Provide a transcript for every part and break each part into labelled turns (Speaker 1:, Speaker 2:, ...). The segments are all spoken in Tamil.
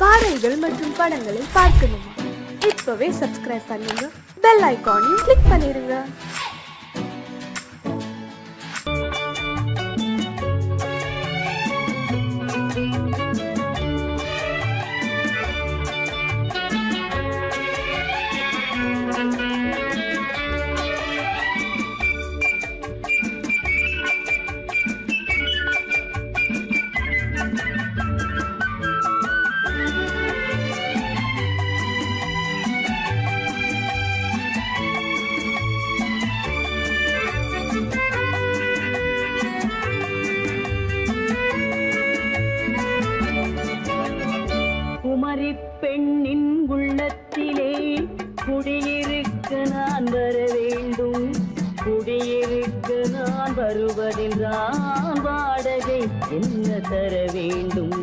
Speaker 1: பாடல்கள் மற்றும் படங்களை பார்க்கணுமா? இப்பவே சப்ஸ்கிரைப் பண்ணுங்க, பெல் ஐகானையும் கிளிக் பண்ணிருங்க.
Speaker 2: பெண்ணின் உள்ளத்திலே குடியிருக்க நான் வர வேண்டும். குடியிருக்க நான் வருவதென்றால் வாடகை என்ன தர வேண்டும்?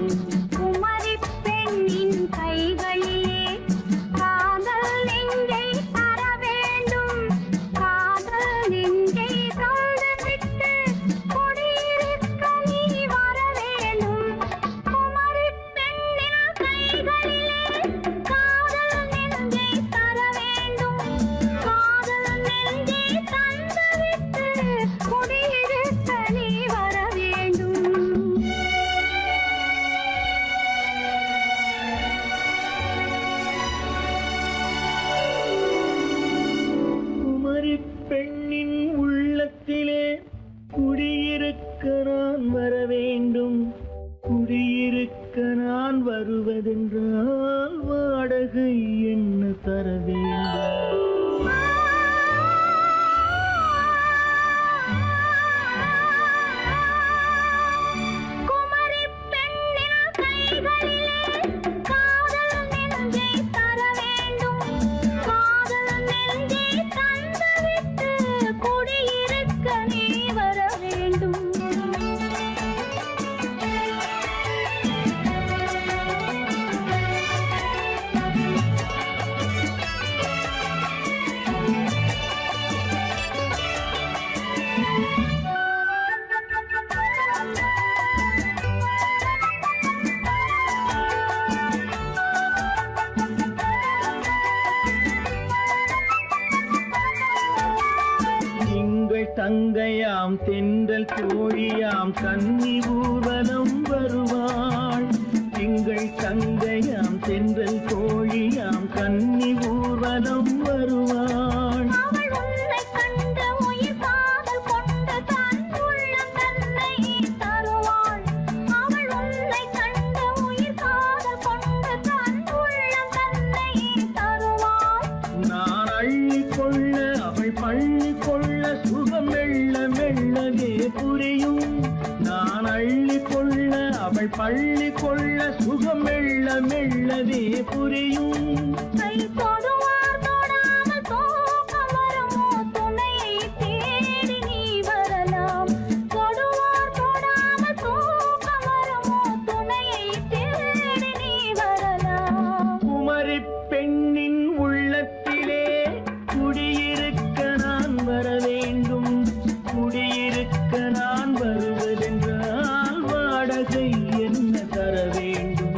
Speaker 3: குமரி பெண்ணின் கைகளிலே காதல் நெஞ்சை தர வேண்டும். காதல் நெஞ்சை தந்துவிட்டு குடியிருக்க நீ வர வேண்டும். குமரி பெண்ணின் கைகளிலே காதல் நெஞ்சை தர வேண்டும். காதல் நெஞ்சை தந்துவிட்டு குடியிருக்க நீ வர வேண்டும்.
Speaker 2: குமரி பெண்ணின் உள்ளத்திலே குடியிருக்க நான் வர வேண்டும். குடியிருக்க நான் வருவதென்றால் வாடகை என்ன தர வேண்டும்?
Speaker 3: குமரி பெண்ணின் கைகளிலே காதல் நெஞ்சை தர வேண்டும். காதல் நெஞ்சை தந்துவிட்டு குடியிருக்க நீ வர வேண்டும்.
Speaker 2: திங்கள் தங்கையாம் தென்றல் தோழியாம் கன்னி ஊர்வலம் வருவாள். திங்கள் தங்கையாம் தென்றல் தோழியாம் கன்னி ஊர்வலம் வருவாள்.
Speaker 3: அவள் உன்னை கண்டு உயிர் காதல் கொண்டு தன் உள்ளம் தன்னை தருவாள். அவள் உன்னை கண்டு உயிர் காதல் கொண்டு தன் உள்ளம் தன்னை தருவாள்.
Speaker 2: நான் அள்ளி கொள்ள அவள் பள்ளி கொள்ள சுகம் மெல்ல மெல்லவே புரியும். நான் அள்ளி கொள்ள அவள் பள்ளி கொள்ள சுகம் மெல்ல மெல்லவே புரியும்.
Speaker 3: கை தொடுவார் தொடாமல் தூக்கம் வருமோ? துணையை தேடி நீ வரலாம். தொடுவார் தொடாமல் தூக்கம் வருமோ? துணையை தேடி நீ வரலாம்.
Speaker 2: குமரி பெண்ணின் உள்ளத்திலே குடியிருக்க நான் வர வேண்டும். குடியிருக்க நான் வருவதென்றால் வாடகை என்ன தர வேண்டும்?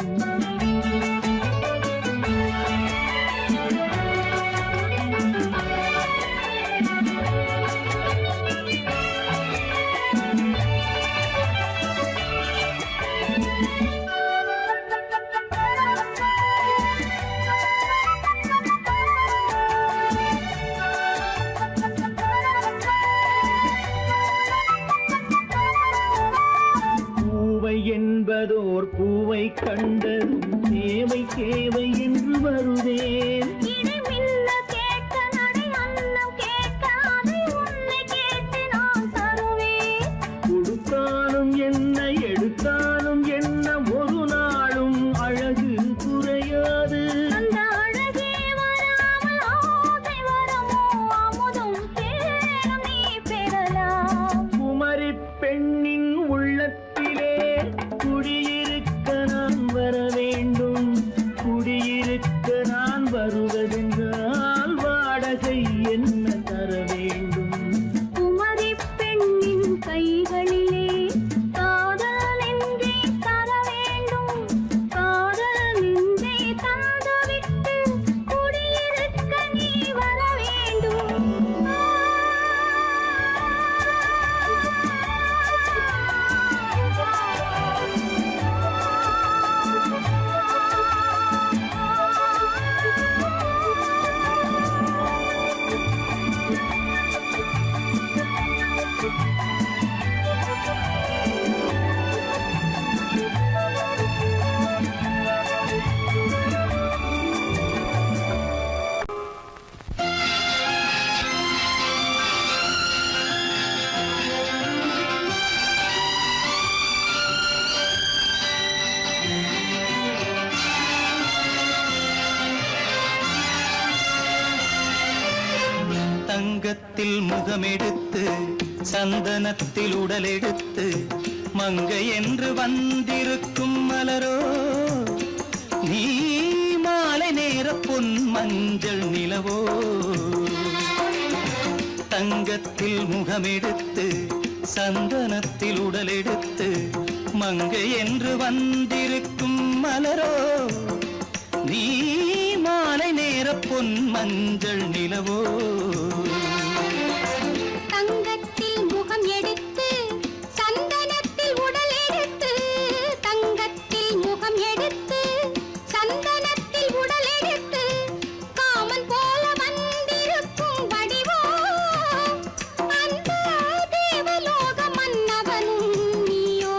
Speaker 2: பூவை என்பதோர் பூவை கண்டதும் தேவை தேவை என்று வருவேன்.
Speaker 3: இடி மின்ன கேட்க நடை அன்னம் கேட்க அதை உன்னை கேட்டு நான் தருவேன்.
Speaker 2: கொடுத்தாலும் என்ன எடுத்தாலும் என்ன ஒரு நாளும் அழகு குறையாது.
Speaker 3: அந்த அழகே வராமல் ஆசை வரமோ? அமுதும் தேனும் நீ பெறலாம்.
Speaker 2: குமரி பெண்ணின் உள்ளத்திலே குடியிருக்க நான் வர வேண்டும். குடியிருக்க நான் வருவது
Speaker 4: தங்கத்தில் முகமெடுத்து சந்தனத்தில் உடலெடுத்து மங்கை என்று வந்திருக்கும் மலரோ நீ மாலை நேர பொன் மஞ்சள் நிலவோ தங்கத்தில் முகமெடுத்து சந்தனத்தில் உடலெடுத்து மங்கை என்று வந்திருக்கும் மலரோ நீ மாலை நேர பொன் மஞ்சள் நிலவோ
Speaker 3: தங்கத்தில் முகம் எடுத்து சந்தனத்தில் உடல் எடுத்து தங்கத்தில் முகம் எடுத்து சந்தனத்தில் உடல் எடுத்து காமன் போல வந்திருக்கும் வடிவோ அந்த தேவலோக மன்னவனும் நீயோ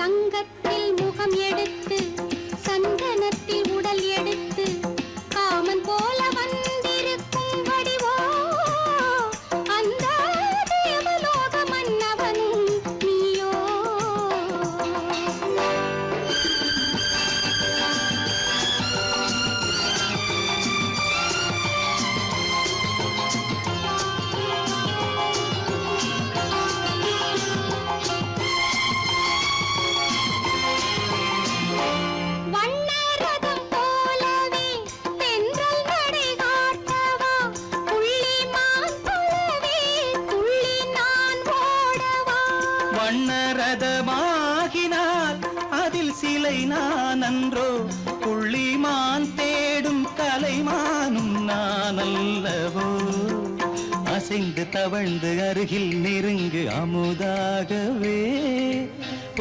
Speaker 3: தங்கத்தில் முகம் எடுத்து சந்தனத்தில் உடல் எடுத்து காமன் போல வந்திருக்கும் வடிவோ அந்த தேவலோக மன்னவனும் நீயோ வண்ணரதம் போலவே தென்றல் நடை காட்டவா புள்ளிமான் போலவே துள்ளி நான் ஓடவா
Speaker 4: வண்ணரதமாகினால் அதில் சிலை நான் அன்றோ புள்ளிமான் தேடும் கலைமானும் நான் அல்லவோ அசைந்து தவழ்ந்து அருகில் நெருங்கு அமுதாகவே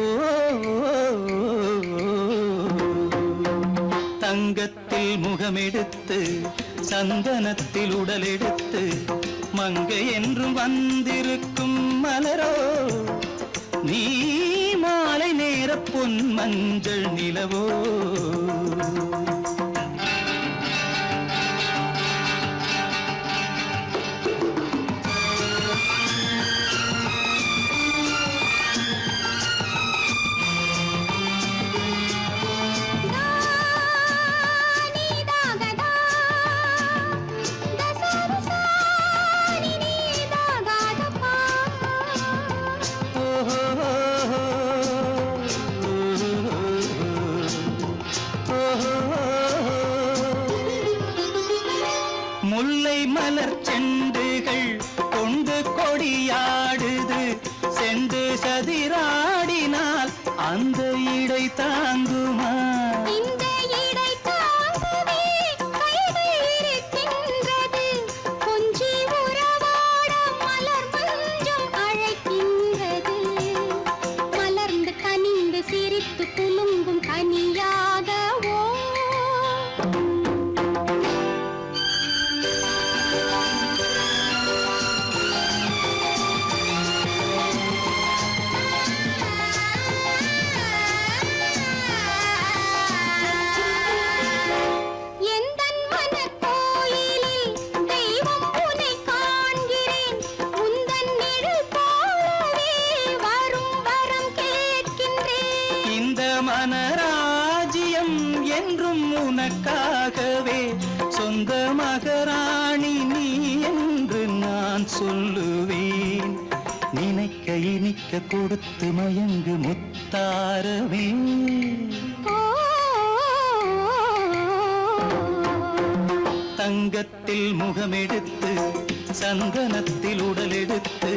Speaker 4: ஓ தங்கத்தில் முகமெடுத்து சந்தனத்தில் உடலெடுத்து மங்கை என்றும் வந்திருக்கும் மலரோ நீ மாலை நேர பொன் மஞ்சள் நிலவோ
Speaker 3: நீதாகதா தசரசா நீதாகதப்பா
Speaker 4: முல்லை மலர் செண்டுகள் கொண்டு கொடியாடுது செண்டு சதிராடினால் அந்த இடை தாங்குமா
Speaker 3: இந்த இடை தாங்கவே கைகள் இருக்கின்றது கொஞ்சி உறவாட மலர் மஞ்சம் அழைக்கின்றது மலர்ந்து கனிந்து சிரித்து குலுங்கும் கனியாகவோ எந்தன் மனக்கோயிலில் தெய்வம் உன்னை காண்கிறேன் உந்தன் நிழல் போலவே வரும் வரம் கேட்கின்றேன்
Speaker 4: இந்த மனராஜ்யம் என்றும் உனக்காகவே சொந்த மகராணி நீ என்று நான் சொல்லுவேன் நினைக்க இனிக்க கொடுத்து மயங்கு முத்தாரவே தங்கத்தில் முகமெடுத்து சந்தனத்தில் உடலெடுத்து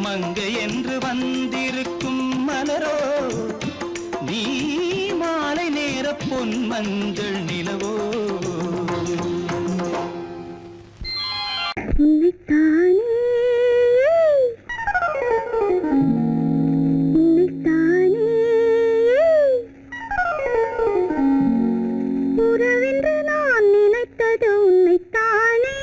Speaker 4: மங்கை என்று வந்திருக்கும் மலரோ நீ மாலை நேர பொன் மஞ்சள் நிலவோ
Speaker 3: உறவென்று நான் நினைத்தது உன்னைத்தானே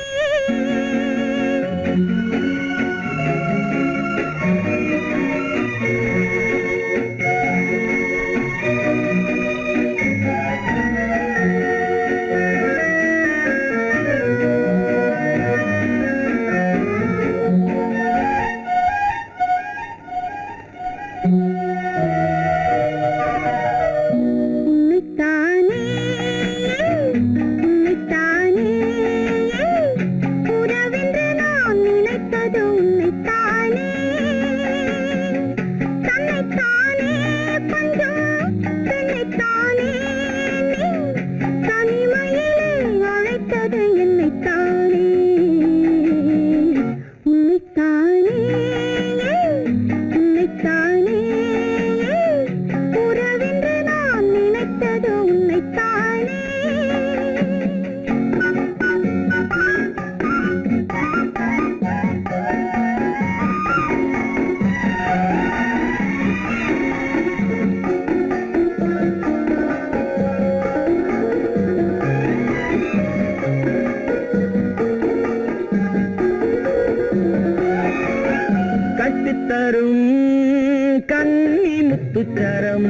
Speaker 2: முத்துச்சரம்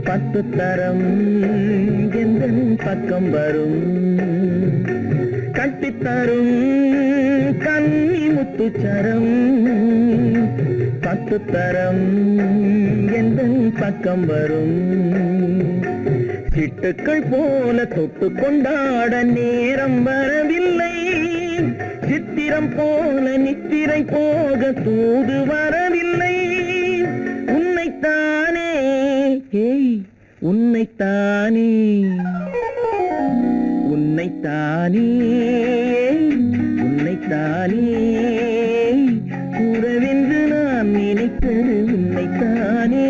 Speaker 2: 10 தரம் எந்தன் பக்கம் வரும் கட்டித்தரும் கன்னி முத்துச்சரம் 10 தரம் எந்தன் பக்கம் வரும் சிட்டுக்கள் போல தொட்டு கொண்டாட நேரம் வரவில்லை சித்திரம் போல நித்திரை போக தூது வரவில்லை உன்னைத்தானே உன்னைத்தானே உன்னைத்தானே உன்னைத்தானே கூறவென்று நான் நினைத்தது உன்னைத்தானே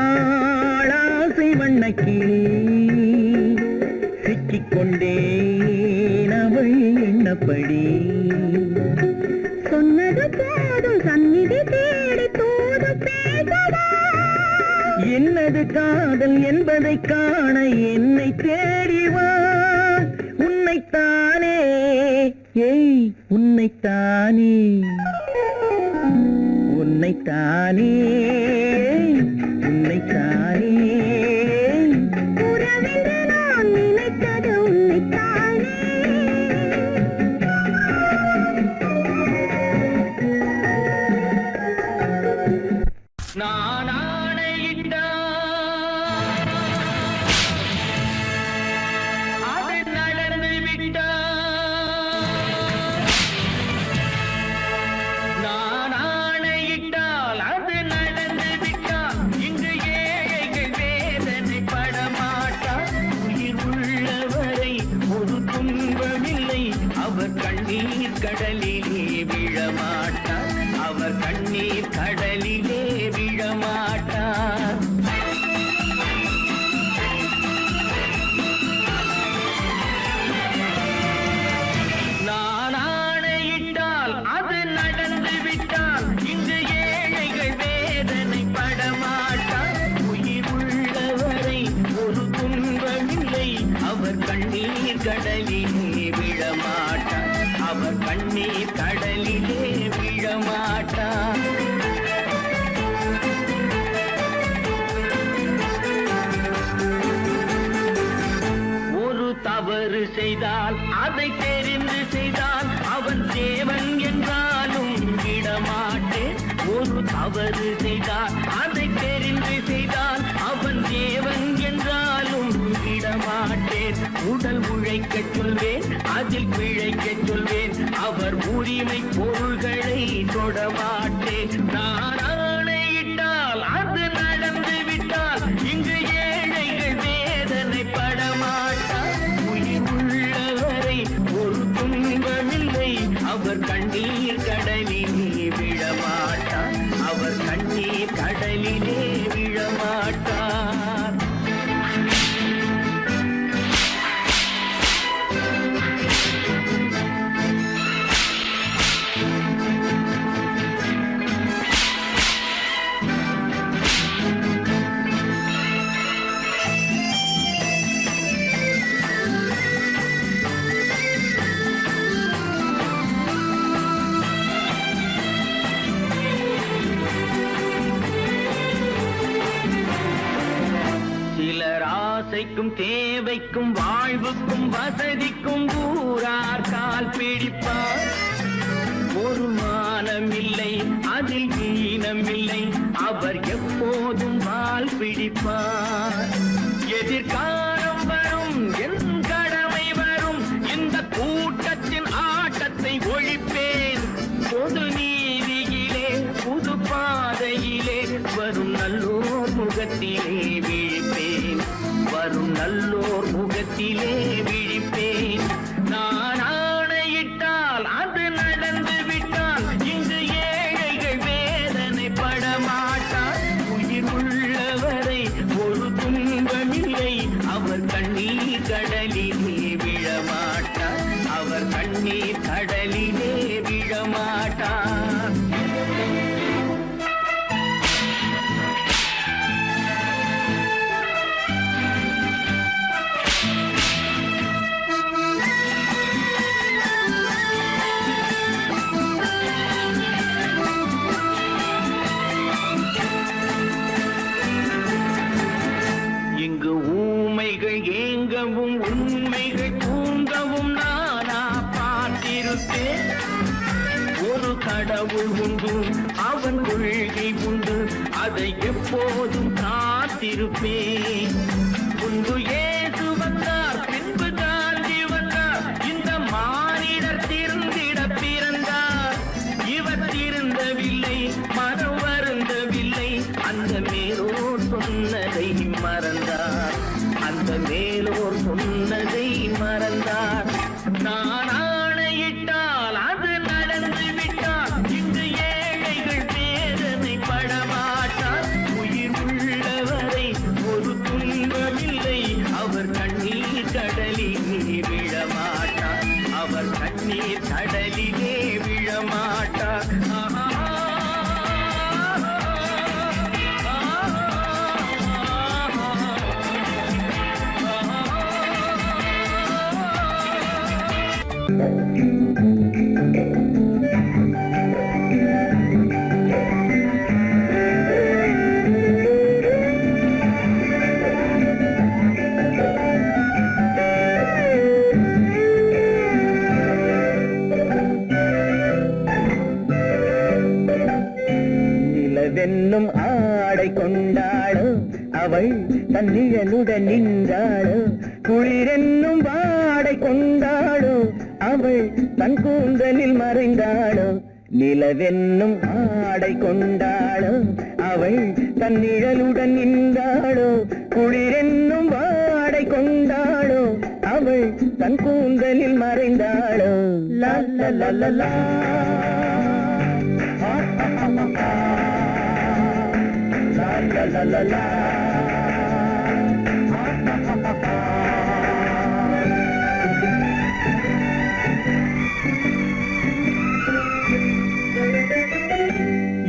Speaker 2: வட்டமிட்டாளாசை வண்ணக்கிளி சிக்கிக்கொண்டேன் அவள் எண்ணப்படி சொன்னது போதும் சந்நிதி தேடி தூது பேசவா என்னது காதல் என்பதை காண என்னை தேடிவா உன்னைத்தானே உன்னைத்தானே உன்னைத்தானே உன்னைத்தானே உறவென்று நான் நினைத்தது உன்னைத்தானே நான் ஆணையிட்டால் அது நடந்து விட்டால் நான் ஆணையிட்டால் அது நடந்து விட்டால் இங்கு ஏழைகள் வேதனை படமாட்டார் உயிர் உள்ளவரை ஒரு துன்பமில்லை அவர் கண்ணீர் கடலிலே விழமாட்டார் அவர் கண்ணீர் கடலிலே விழமாட்டார் நான் ஆணையிட்டால் அது நடந்து விட்டால் இங்கு ஏழைகள் வேதனை படமாட்டார் உயிர் உள்ளவரை ஒரு துன்பமில்லை அவர் கண்ணீர் கடலிலே விழமாட்டார் அவர் கண்ணீர் கடலிலே விழமாட்டார் ஒரு தவறு செய்தால் அதை தெரிந்து செய்தால் அவன் தேவன் என்றாலும் விடமாட்டேன் ஒரு தவறு செய்தால் அதை தெரிந்து செய்தால் அவன் தேவன் என்றாலும் விடமாட்டேன் உடல் உழைக்கச் சொல்வேன் அதில் பிழைக்கச் சொல்வேன் அவர் உரிமை பொருள்களை தொடமாட்டேன் நான் ஆணையிட்டால் அது நடந்து விட்டால் இங்கு ஏழைகள் வேதனை படமாட்டார் உயிர் உள்ளவரை ஒரு துன்பமில்லை அவர் கண்ணீர் கடலிலே விழமாட்டார் அவர் கண்ணீர் கடலிலே விழமாட்டார் தேவைக்கும் தேவைக்கும் வாழ்வுக்கும் வசதிக்கும் ஊரார் கால் பிடிப்பார். ஒரு மானமில்லை அதில் ஈனமில்லை, அவர் எப்போதும் வால் பிடிப்பார். எதிர்காலம் வரும் என் கடமை வரும், இந்த கூட்டத்தின் ஆட்டத்தை ஒழிப்பேன். பொது நீதியிலே புது பாதையிலே வரும் நல்லோர் முகத்திலே விழிப்பேன். வரும் நல்லோர் முகத்திலே விழிப்பேன். நான் ஆணையிட்டால் அது நடந்து விட்டால் இங்கு ஏழைகள் வேதனை படமாட்டார். உயிர் உள்ளவரை ஒரு துன்பமில்லை, அவர் கண்ணீர் கடலிலே விழமாட்டார். அவர் கண்ணீர் கடலிலே விழமாட்டார். இங்கு ஊமைகள் ஏங்கவும் உண்மைகள் தூங்கவும் நானா பார்த்திருப்பேன். ஒரு கடவுள் உண்டு, அவன் கொள்கை உண்டு, அதை எப்போதும் காத்திருப்பேன். முன்பு இயேசு வந்தார், பின்பு காந்தி வந்தார், இந்த மானிடர் திருந்திட பிறந்தார். இவர் திருந்தவில்லை, மனம் வருந்தவில்லை, அந்த மேலோர் சொன்னதை மறந்தார். அந்த மேலோர் சொன்னதை மறந்தார். நான் ஆணையிட்டால் அது நடந்து விட்டால் இன்று ஏழைகள் வேதனை படமாட்டார். உயிர் உள்ளவரை ஒரு துன்பமில்லை, அவர் கண்ணீர் கடலிலே விழமாட்டார். அவர் கண்ணீர் கடலிலே விழமாட்டார்.
Speaker 5: நிலவென்னும் ஆடை கொண்டாளோ, அவள் தன் நிழலுடன் நின்றாளோ. குளிரென்னும் வாடை கொண்டாளோ, அவள் தன் கூந்தலில் மறைந்தாளோ. நிலவென்னும் ஆடை கொண்டாளோ, அவள் தன் நிழலுடன் நின்றாளோ. குளிரென்னும் வாடை கொண்டாளோ, அவள் தன் கூந்தலில் மறைந்தாளோ. லா லா லா லா லா. La la la la.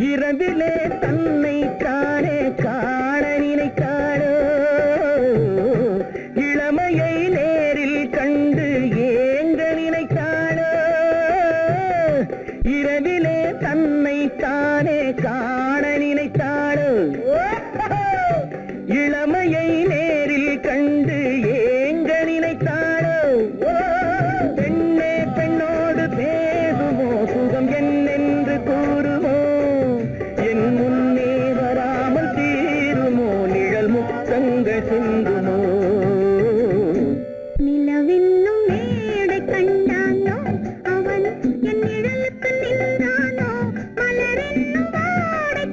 Speaker 5: இரவிலே தன்னை காணே காண நினைத்தாளோ, இளமையை நேரில் கண்டு ஏங்க நினைத்தாளோ. இரவிலே தன்னை காணே காண நினைத்தாளோ, இளமையை நேரில் கண்டு ஏங்க நினைத்தாளோ. பெண்ணே பெண்ணோடு பேசுமோ, சுகம் என்னென்று கூறுமோ, என் முன்னே வராமல் தீருமோ, நிழல் முத்தங்கள் சிந்துமோ.
Speaker 3: நிலவென்னும் மேடை கண்டானோ, அவன் என் நிழலுக்கு நின்றானோ. மலரென்னும் வாடை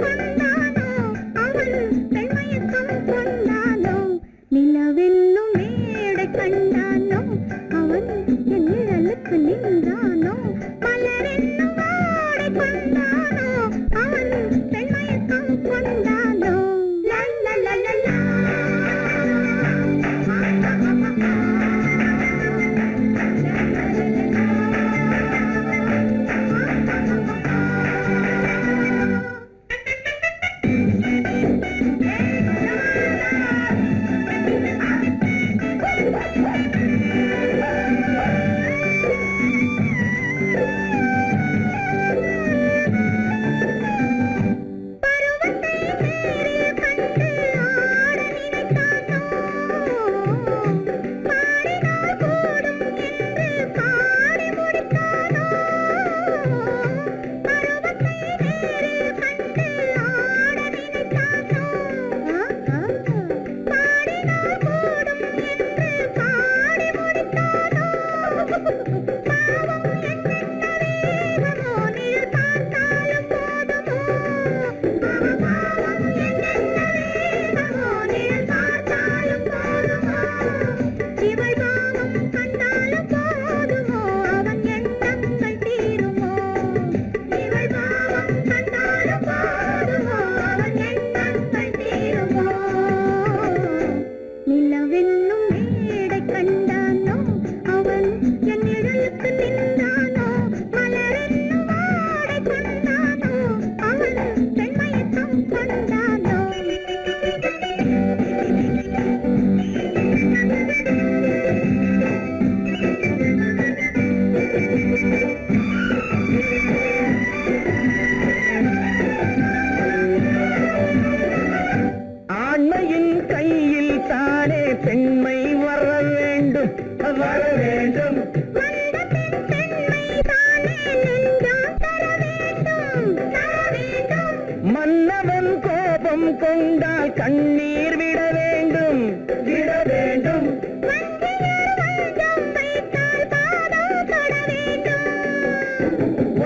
Speaker 5: மன்னவன் கோபம் கொண்டால் கண்ணீர் விட வேண்டும் விட வேண்டும்.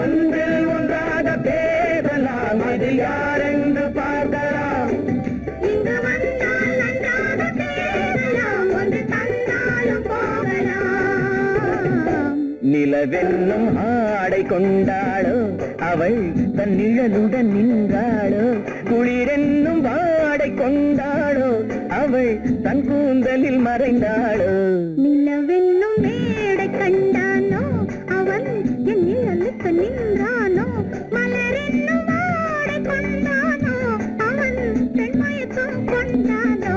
Speaker 5: ஒன்றில் ஒன்றாக பேசலாம், அது யாரென்று பார்க்கலாம்.
Speaker 3: இங்கு வந்தால் நன்றாக பேசலாம், ஒன்று தந்தாலும் போகலாம்.
Speaker 5: நிலவென்னும் ஆடை கொண்டாளோ அவள் தன் நிழலுடன் நின்றாளோ, குளிரென்னும் வாடை கொண்டாளோ அவள் தன் கூந்தலில் மறைந்தாளோ.
Speaker 3: நிலவென்னும் மேடை கண்டானோ அவன் என் நிழலுக்கு நின்றானோ, மலரென்னும் ஆடை கொண்டானோ அவன் பெண்மயக்கம் கொண்டானோ.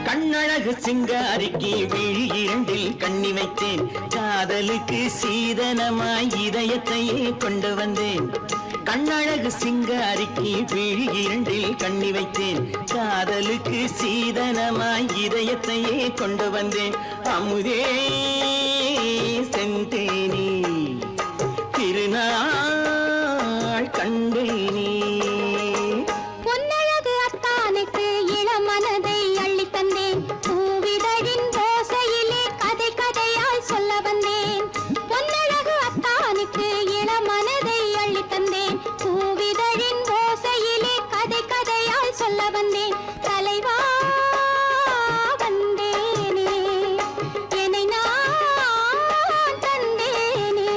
Speaker 4: கண்ணழகு சிங்காரிக்கு விழி இரண்டில் கண்ணி வைத்தேன், காதலுக்கு சீதனமாய் இதயத்தையே கொண்டு வந்தேன். கண்ணழகு சிங்காரிக்கு விழி இரண்டில் கண்ணி வைத்தேன், காதலுக்கு சீதனமாய் இதயத்தையே கொண்டு வந்தேன். அமுதே செந்தேனே திருநாள் கண்டேனே.
Speaker 3: பொன்னழகு அத்தானுக்கு இளமனதை அள்ளி தந்தேன், பூவிதழின் ஓசையிலே கதை கதையாய் சொல்ல வந்தேன். பொன்னழகு அத்தானுக்கு இளமனதை அள்ளி தந்தேன், பூவிதழின் ஓசையிலே கதை கதையாய் சொல்ல வந்தேன். தலைவா வந்தேனே, என்னை நான் தந்தேனே.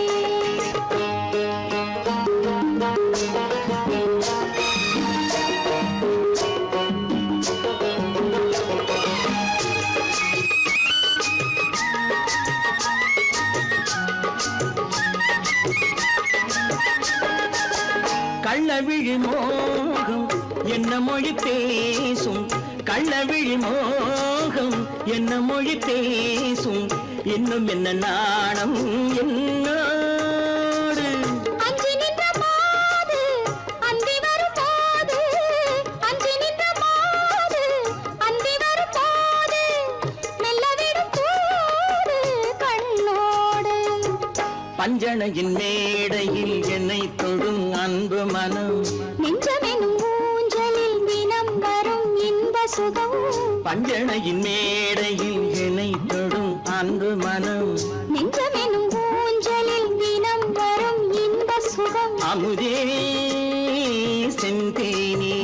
Speaker 4: கள்ளவிழி மோகம் என்ன மொழி பேசும், கள்ளவிழி மோகம் என்ன மொழி பேசும், இன்னும் என்ன நாணம் என்னோடு.
Speaker 3: அஞ்சி நின்ற மாது அந்தி வரும் போது, அஞ்சி நின்ற மாது அந்தி வரும் போது, மெல்ல விடும் போது கண்ணோடு.
Speaker 4: பஞ்சணையின் மேடையில் என்னை தொடும் அன்பு மனம்,
Speaker 3: நெஞ்சமெனும் ஊஞ்சலில் தினம் வரும் இன்ப சுகம்.
Speaker 4: பஞ்சணையின் மேடையில் என்னை தொடும் அன்பு மனம்.
Speaker 3: நெஞ்சமெனும் ஊஞ்சலில் தினம் வரும் இன்ப சுகம்.
Speaker 4: அமுதே செந்தேனே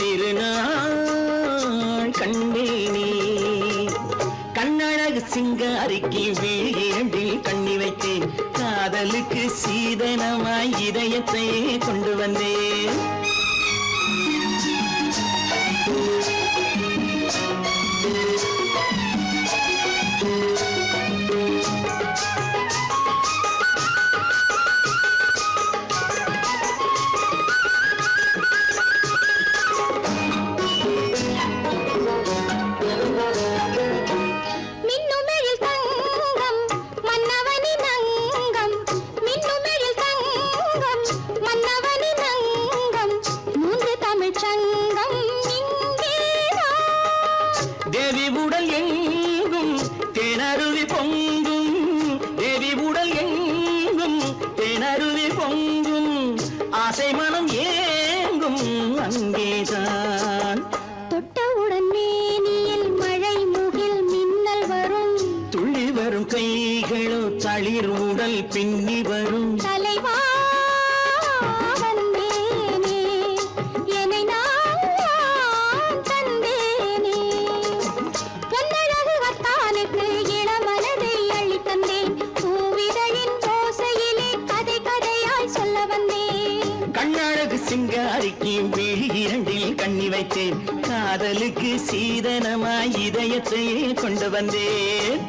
Speaker 4: திருநாள் கண்டேனே. கண்ணழகு சிங்காரிக்கு விழி இரண்டில் கண்ணி வைத்தேன், காதலுக்கு சீதனமாய் இதயத்தை கொண்டு வந்தேன்.
Speaker 3: மின்னுமெழில் தங்கம் மன்னவனின் அங்கம், மின்னுமெழில் தங்கம் மன்னவனின் அங்கம், மூன்று தமிழ்ச் சங்கம் இங்கேதான்.
Speaker 4: தேவி உடல் எங்கும் தேனருவி பொங்கும், தேவி உடல் எங்கும் தேனருவி பொங்கும், ஆசை மனம் ஏங்கும் அங்கேதான்.
Speaker 3: தொட்டவுடன் மேனியில் மழை முகில் மின்னல் வரும்,
Speaker 4: துள்ளி வரும் கைகளோ தளிர் உடல் பின்னி வரும்.
Speaker 3: தலைவா வந்தேனே, என்னை நான் தந்தேனே. பொன்னழகு அத்தானுக்கு இளமன
Speaker 4: வைத்தேன் காதலுக்கு சீதனமாய் இதயத்தையே கொண்டு வந்தேன்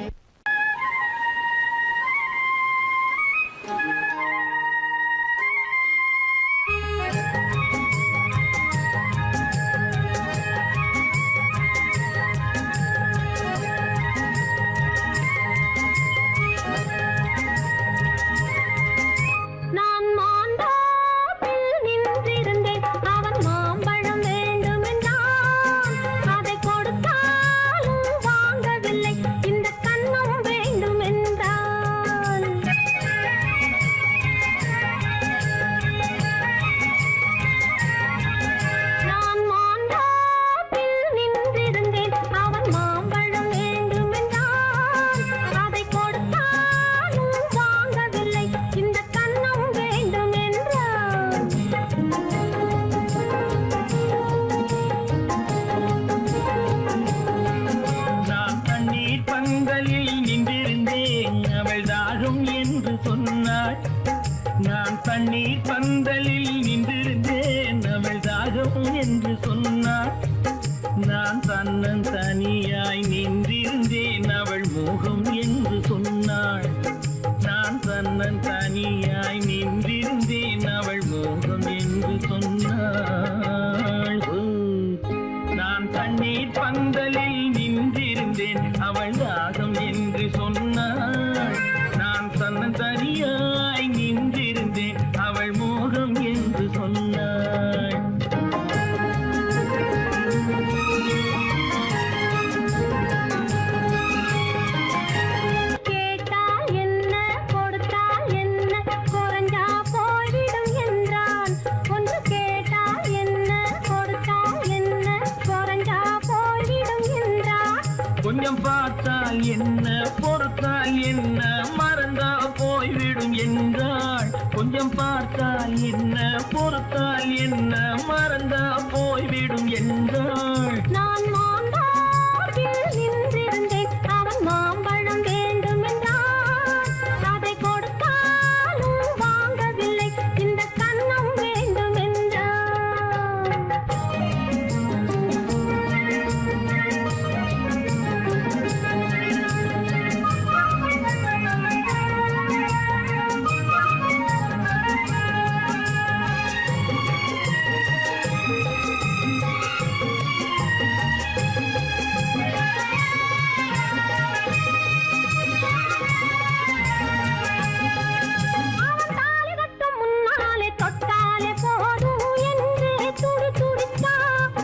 Speaker 3: நான் மாந்தோப்பில் நின்றிருந்தேன் அவன் மாம்பழம் வேண்டுமென்றான் அதை கொடுத்தாலும் வாங்கவில்லை இந்த கண்ணம் வேண்டுமென்றான் நான் மாந்தோப்பில் நின்றிருந்தேன் அவன் மாம்பழம் வேண்டுமென்றான் அதை கொடுத்தாலும் வாங்கவில்லை இந்த கண்ணம் வேண்டுமென்றான்
Speaker 2: நான் தண்ணீர் பந்தலில் நின்றிருந்தேன் அவள் தாகம் என்று சொன்னாள் நான் தண்ணீர் பந்தலில் நின்றிருந்தேன் அவள் தாகம் என்று சொன்னாள் நான் தன்னன் தனியாய் நின்றிருந்தேன் அவள் மோகம் என்று சொன்னாள் நான் தன்னன் தனியாய் நின்றிருந்தேன் அவள் மோகம் என்று சொன்னாள் நான் தண்ணீர் பந்தலில் நின்றிருந்தேன் அவள் தாகம் என்று சொன்னாள் நான் தன்னன் தனியாய் நின்றிருந்தேன் அவள் மோகம் என்று சொன்னாள்
Speaker 3: கேட்டால் என்ன கொடுத்தால் என்ன குறைஞ்சா போய்விடும் என்றான் ஒன்று கேட்டால் என்ன கொடுத்தால் என்ன குறைஞ்சா போய்விடும் என்றான்
Speaker 2: கொஞ்சம் பார்த்தால் என்ன பொறுத்தால் என்ன மறந்தா போய்விடும் என்றாள் கொஞ்சம் பார்த்தால் என்ன பொறுத்தால் என்ன மறந்தா போய்விடும் என்றாள்
Speaker 3: நான் மாந்தோப்பில் நின்றிருந்தேன் அவன் மாம்பழம் வேண்டுமென்றான் அதை கொடுத்தாலும் வாங்கவில்லை இந்த கண்ணம் வேண்டுமென்றான் அவன் தாலி கட்டும் முன்னாலே தொட்டாலே போதும் என்று துடி துடித்தான்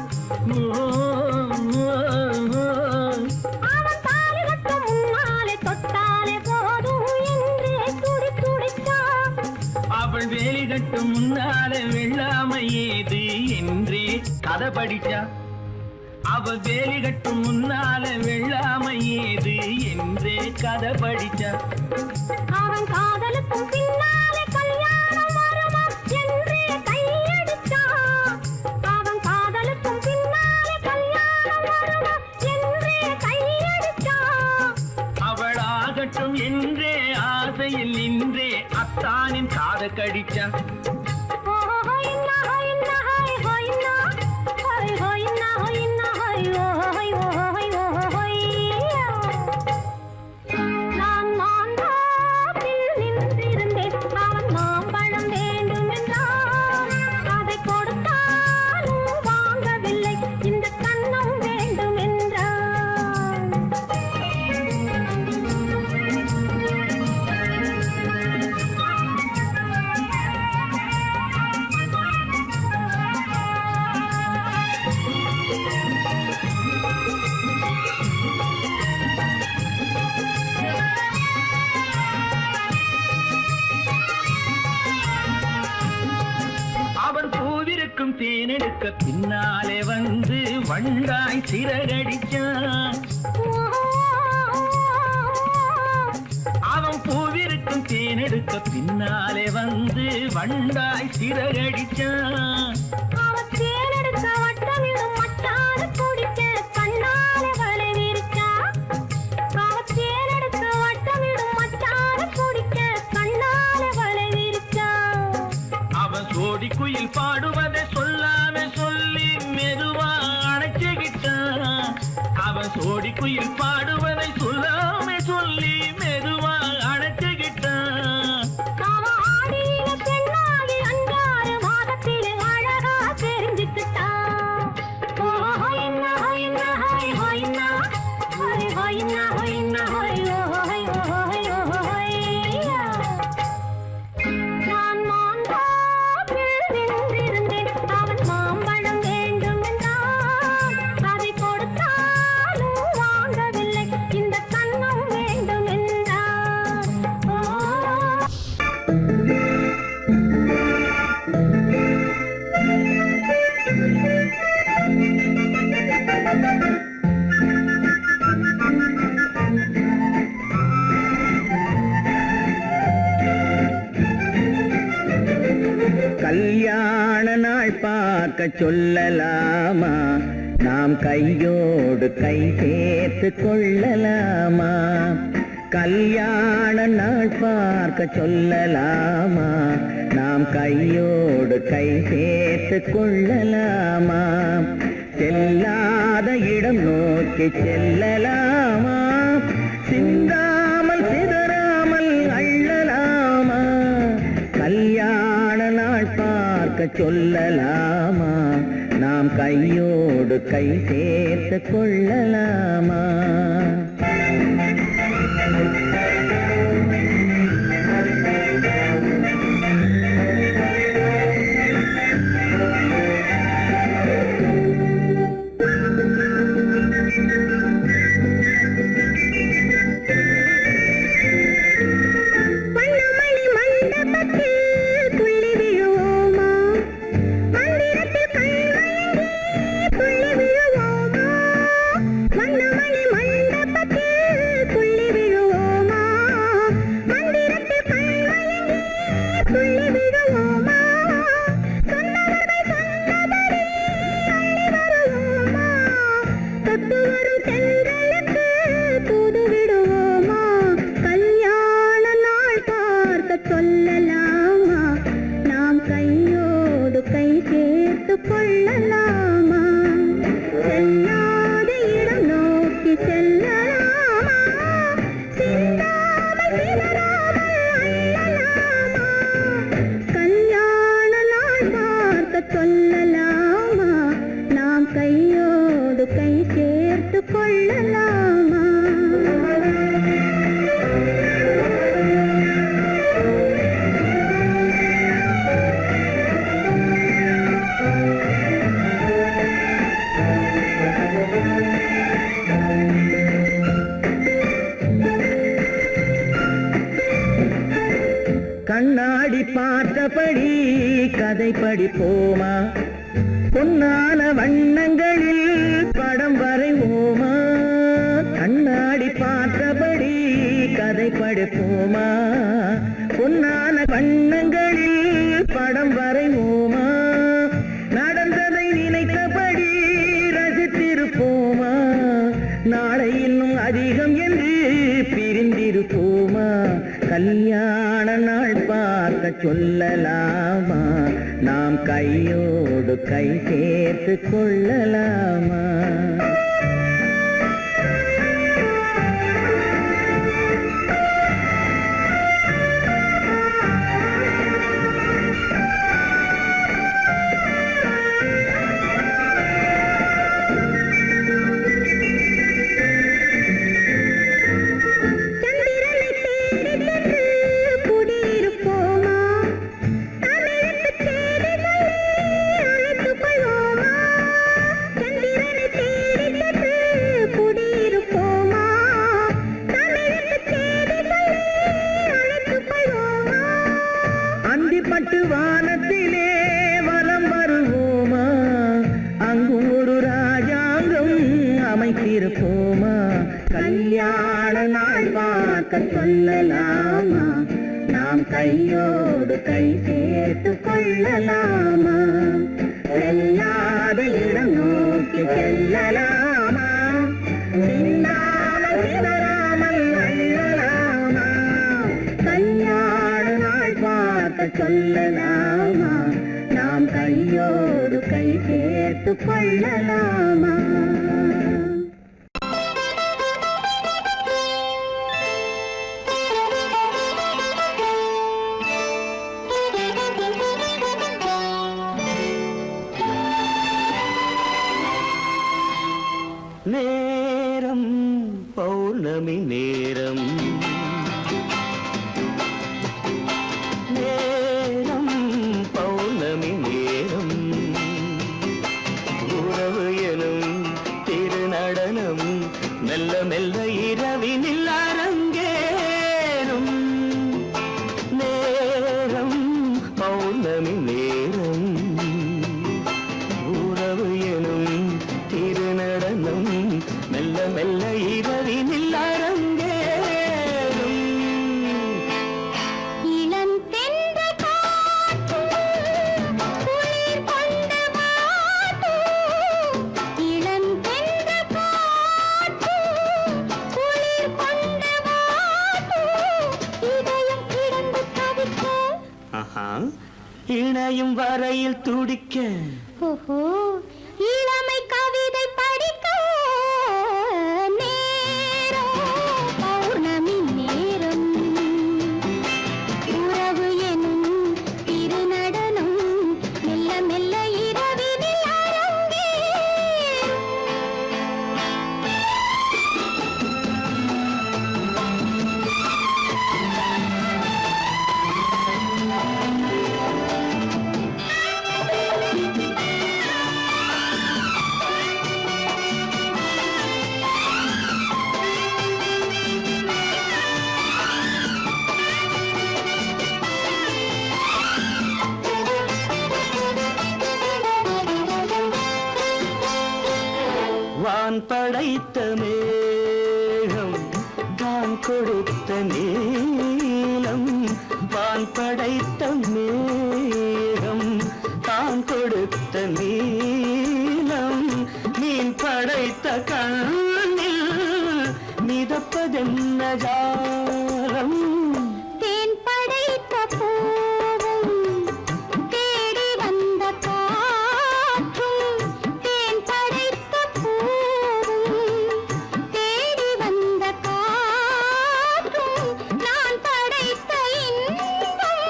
Speaker 3: அவன் தாலி கட்டும் முன்னாலே தொட்டாலே போதும் என்று துடி துடித்தான்
Speaker 2: அவள் வேலி கட்டும் முன்னால வெள்ளாமை ஏது என்றே கதை படிச்சா அவள் வேலி கட்டும் முன்னால வெள்ளாமை ஏது என்றே கதை படிச்சா
Speaker 3: அவன் காதலுக்கும் பின்னாலே கல்யாணம் வருமா என்றே கையடித்தான் அவன் காதலுக்கும் பின்னாலே கல்யாணம் வருமா என்றே கையடித்தான்
Speaker 2: அவள் ஆகட்டும் என்றே ஆசையில் நின்றே அத்தானின் காத கடிச்சா
Speaker 3: நான் மாந்தோப்பில் நின்றிருந்தேன் அவன் மாம்பழம் வேண்டுமென்றான் அதை கொடுத்தாலும் வாங்கவில்லை இந்த கண்ணம் வேண்டுமென்றான்
Speaker 2: அவன் பூவிருக்கும் தேனெடுக்க பின்னாலே வந்து வண்டாய் சிறகடிச்சான் அவன் பூவிருக்கும் தேனெடுக்க பின்னாலே வந்து வண்டாய் சிறகடிச்சான்
Speaker 3: அவன் தேனெடுக்க வட்டமிடும் மச்சான குடிக்க கண்ணாலே வலை விரிச்சா அவன் தேனெடுக்க வட்டமிடும் மச்சான குடிக்க கண்ணாலே வலை விரிச்சா
Speaker 2: அவன் சோடி குயில் பாடுவதை சொல்லாம சொல்லி மெதுவா
Speaker 5: நாள் பார்க்க சொல்லலாமா? நாம் கையோடு கை சேர்த்து கொள்ளலாமா? கல்யாண நாள் பார்க்க சொல்லலாமா? நாம் கையோடு கை சேர்த்து கொள்ளலாமா? செல்லாத இடம் நோக்கி செல்லலாமா? சிந்தாமல் சிதறாமல் அள்ளலாமா? கல்யாண நாள் பார்க்க சொல்லலாமா? நாம் கையோடு கை சேர்த்து கொள்ளலாமா? கண்ணாடி பார்த்தபடி கதை படிப்போமா? பொன்னான வண்ணங்களில் படம் வரைவோமா? கண்ணாடி பார்த்தபடி கதை படிப்போமா? பொன்னான வண்ணங்களில் படம் வரைவோமா? நடந்ததை நினைத்தபடி ரசித்திருப்போமா? நாளை இன்னும் அதிகம் என்று பிரிந்திருப்போமா? கல்யாண நாள் பார்க்க சொல்லலாமா? நாம் கையோடு கை சேர்த்து கொள்ளலாமா? பட்டு வானத்திலே வலம் வருவோமா? அங்கும் ஒரு ராஜாங்கம் அமைத்திருப்போமா? கல்யாண நாள் பார்க்க சொல்லலாமா? நாம் கையோடு கை சேர்த்து கொள்ளலாமா? செல்லாத இடம் நோக்கி செல்லலாமா? சிந்தாமல் சிதறாமல் அள்ளலாமா? கல்யாண நாள் பார்க்க சொல்லலாமா? நாம் கையோடு கை சேர்த்து கொள்ளலாமா? நேரம் பௌர்ணமி நேரம், நேரம் பௌர்ணமி நேரம், உறவு எனும் இணையும் வரையில் துடிக்க
Speaker 3: ஓஹோ இளமை கவிதை படிக்க நேரம் பௌர்ணமி நேரம் உறவு எனும் திருநடனம் மெல்ல மெல்ல இரவினில் அரங்கேறும்.
Speaker 5: வான் படைத்த மேகம் தான் கொடுத்த நீலம் வான் படைத்த மேகம் தான் கொடுத்த நீலம் மீன் படைத்த கண்ணில் மிதப்பதென்ன ஜாலம்
Speaker 3: தேன் படைத்த பூவும் தேடி வந்த காற்றும் தேன் படைத்த பூவும் தேடி வந்த காற்றும் நான் படைத்த இன்பம்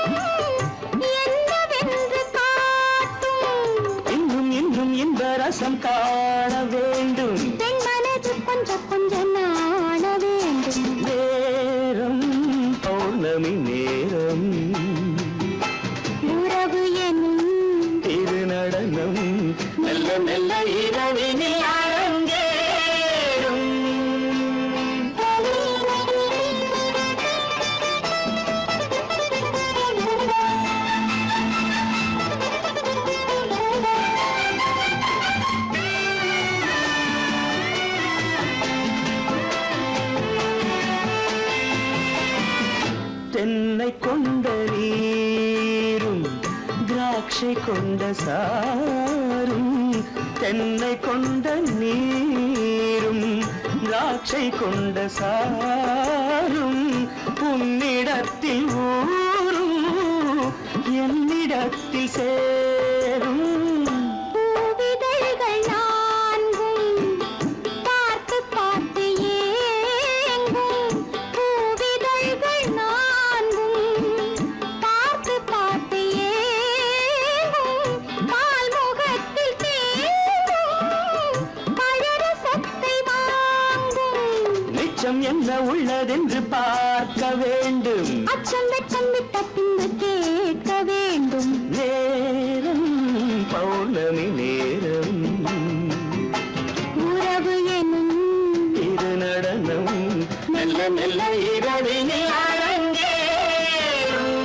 Speaker 3: என்னவென்று காட்டும்.
Speaker 5: இன்னும் இன்னும் இந்த ரசம் காண வேண்டும்
Speaker 3: பெண் மனது கொஞ்சம் கொஞ்சம் நாண வேண்டும்.
Speaker 5: நேரம் பௌர்ணமி நேரம்
Speaker 3: உறவு எனும்
Speaker 5: திருநடனம் மெல்ல மெல்ல இரவினில் அரங்கேறும். தென்னை கொண்ட நீரும் திராட்சை கொண்ட சாரும் தென்னை கொண்ட நீரும் திராட்சை கொண்ட சாரும் உன்னிடத்தில் ஊரும் என்னிடத்தில் சேரும்
Speaker 3: பூவிதழ்கள் நான்கும் பார்த்து பார்த்து ஏங்கும். பூவிதழ்கள் நான்கும் பார்த்து பார்த்து ஏங்கும். பால்முகத்தில் தேங்கும் பழரசத்தை வாங்கும்.
Speaker 5: நிச்சம் என்ன உள்ளதென்று பார்க்க வேண்டும்
Speaker 3: அச்சம் வெச்சம் விட்ட பின்பு கேட்க வேண்டும்.
Speaker 5: நேரம் பௌர்ணமி நேரம்
Speaker 3: உறவு எனும்
Speaker 5: திருநடனம் மெல்ல மெல்ல இரவினில் அரங்கேறும்.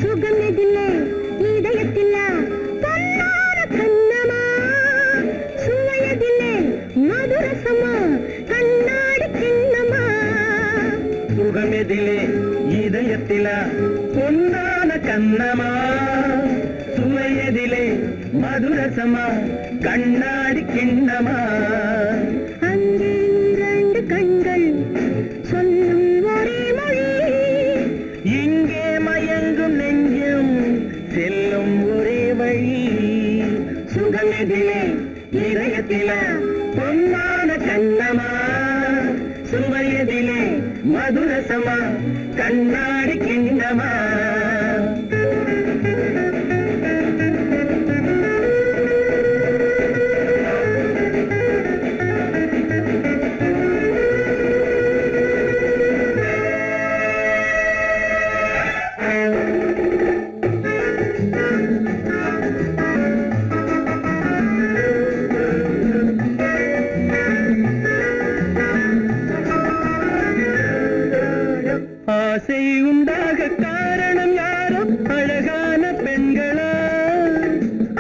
Speaker 3: சுகமெதில்லை இதயத்தில்ல பொன்னார கண்ணமா சுவையதில்லை மதுரசமா கண்ணாடி கிண்ணமா
Speaker 5: சுகமெதிலே இதயத்தில பொன்னான கண்ணமா சுவையதிலே மதுரசமா கண்ணாடி கிண்ணமா
Speaker 3: அங்கே இரண்டு கண்கள் சொல்லும் ஒரே மொழி
Speaker 5: இங்கே மயங்கும் நெஞ்சும் செல்லும் ஒரே வழி சுகமெதிலே இதயத்தில பொன்னான கண்ணமா சுவையதிலே மதுரசமா கண்ணாடி கிண்ணமா அழகான பெண்களா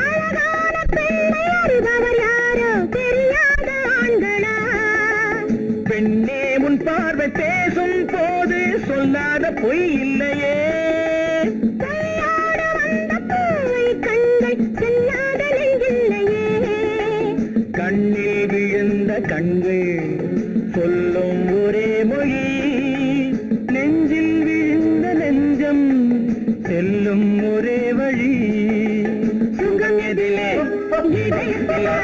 Speaker 3: அழகான பெண்ணை அறிபவர் யாரோ தெரியாத ஆண்களா
Speaker 5: பெண்ணே உன் பார்வை பேசும் போது சொல்லாத பொய் இல்லையே
Speaker 3: கையோடு வந்த பூவை கண்கள் செல்லாத நெஞ்சில்லையே
Speaker 5: கண்ணில் விழுந்த கண்கள் சொல்லும் ஒரே மொழி நெஞ்சில் விழுந்த நெஞ்சம் செல்லும் ஒரே வழி சுகம் எதிலே இதயத்திலே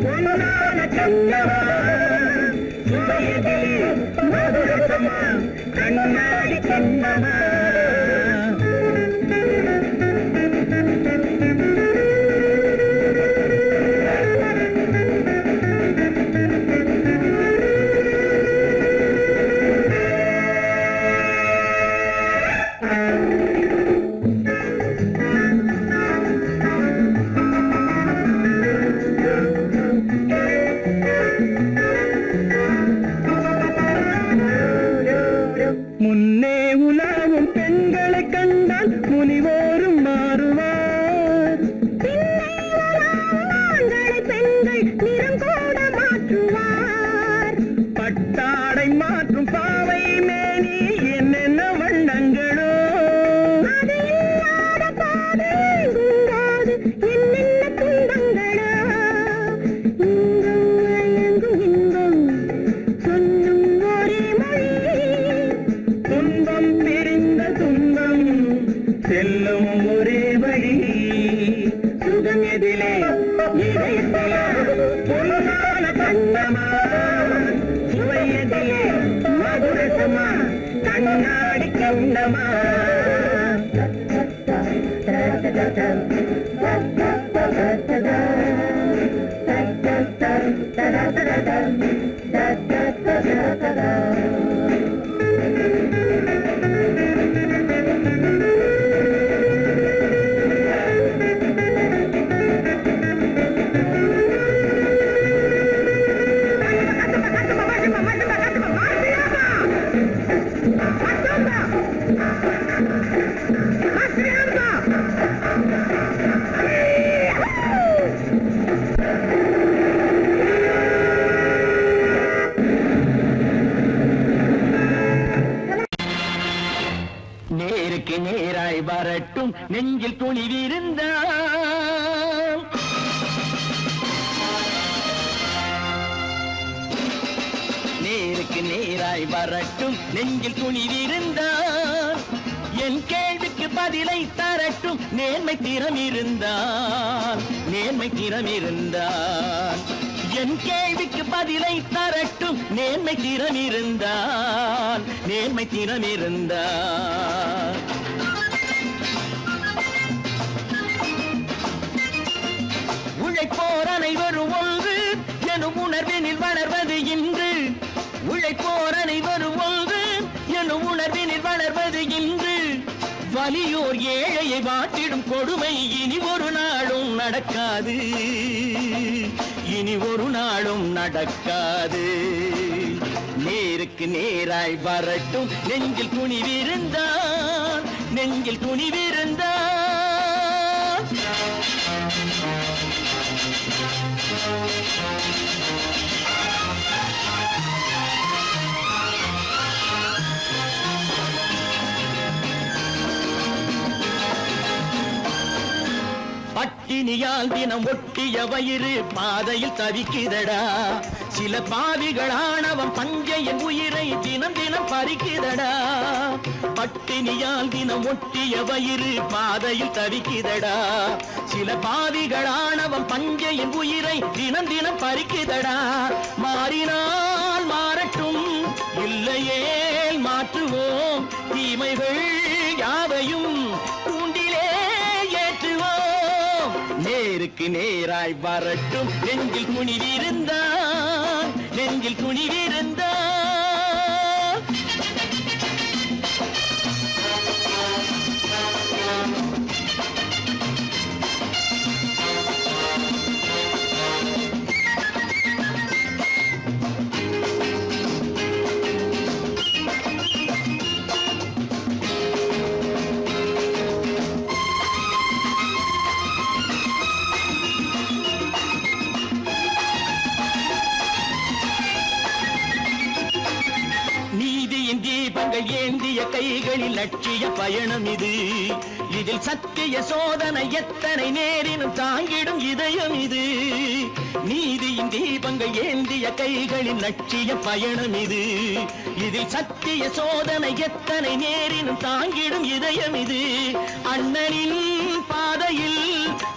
Speaker 5: பொன்னான கண்ணவா சுவை எதிலே மதுரசமா கண்ணாடி கண்ணவா முன்னே உலாவும் பெண்களை கண்டால் முனிவோரும் மாறுவார்
Speaker 3: பின்னை உலாவும் ஆண்களை பெண்கள் நிறம் கூட மாற்றுவார்
Speaker 5: பட்டாடை மாற்றும் பாவை மேனி என்னென்ன வண்ணங்களோ
Speaker 3: அது இல்லாத பாதை எங்கும்போது என்னென்ன துன்பங்களோ இங்கும் அயங்கும் இன்பம் சொல்லும் ஒரே மொழி
Speaker 5: துன்பம் பிரிந்த துன்பம் செல்லும் ஒரே வழி சுகம் எதிலே இதயத்திலே பொன்னான கண்ணமா சுவை எதிலே மதுரசமா கண்ணாடி கண்ணமா நேருக்கு நேராய் வரட்டும் நெஞ்சில் துணிவிருந்தால் நேருக்கு நேராய் வரட்டும் நெஞ்சில் துணிவிருந்தால் என் கேள்விக்கு பதிலை தரட்டும் நேர்மை திறம் இருந்தால் என் கேள்விக்கு பதிலை தரட்டும் நேர்மை திறம் இருந்தால் உழைப்போர் அனைவரும் ஒன்று எனும் உணர்வினில் வளர்வது இன்று உழைப்போர் அனைவரும் ஒன்று எனும் உணர்வினில் வளர்வது இன்று வலியோர் ஏழையை வாட்டிடும் கொடுமை இனி ஒரு நாளும் நடக்காது நேருக்கு நேராய் வரட்டும் நெஞ்சில் துணிவிருந்தால் பட்டினியால் தினம் ஒட்டிய வயிறு பாதையில் தவிக்குதடா சில பாவிகளானவன் பஞ்சையின் உயிரை தினம் தினம் பறிக்குதடா பட்டினியால் தினம் ஒட்டிய வயிறு பாதையில் தவிக்குதடா சில பாவிகளானவன் பஞ்சையின் உயிரை தினம் தினம் பறிக்குதடா மாறினால் மாறட்டும் இல்லையே மாற்றுவோம் தீமைகள் யாவையும் கூண்டிலே ஏற்றுவோம் நேருக்கு நேராய் வரட்டும் நெஞ்சில் துணிவிருந்தால்
Speaker 4: ஏந்திய கைகளில் லட்சிய பயணம் இது. இதில் சத்திய சோதனை எத்தனை நேரினும் தாங்கிடும் இதயம் இது. நீதியின் தீபங்கள் ஏந்திய கைகளில் லட்சிய பயணம் இது. இதில் சத்திய சோதனை எத்தனை நேரினும் தாங்கிடும் இதயம் இது. அண்ணனின் பாதையில்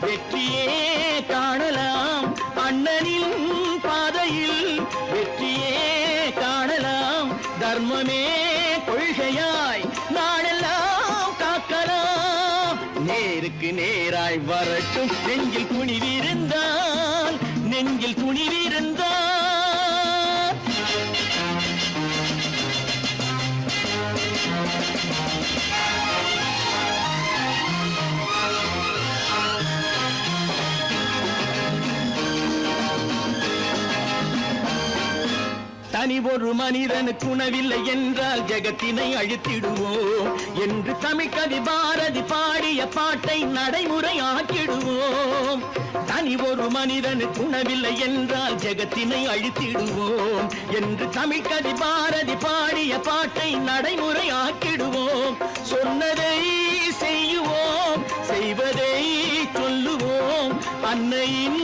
Speaker 4: வெற்றியே காணலாம். அண்ணனின் பாதையில் வெற்றியே காணலாம். தர்மமே கொள்கையாய் நாடெல்லாம் காக்கலாம். நேருக்கு நேராய் வரட்டும் நெஞ்சில் துணிவிருந்தால், நெஞ்சில் துணிவிருந்தால். தனி ஒரு மனிதனுக்கு உணவில்லை என்றால் ஜெகத்தினை அழித்திடுவோம் என்று தமிழ் கவி பாரதி பாடிய பாட்டை நடைமுறை ஆக்கிடுவோம். தனி ஒரு மனிதனுக்கு உணவில்லை என்றால் ஜெகத்தினை அழித்திடுவோம் என்று தமிழ் கவி பாரதி பாடிய பாட்டை நடைமுறை ஆக்கிடுவோம். சொன்னதை செய்யுவோம், செய்வதை சொல்லுவோம். அன்னையின்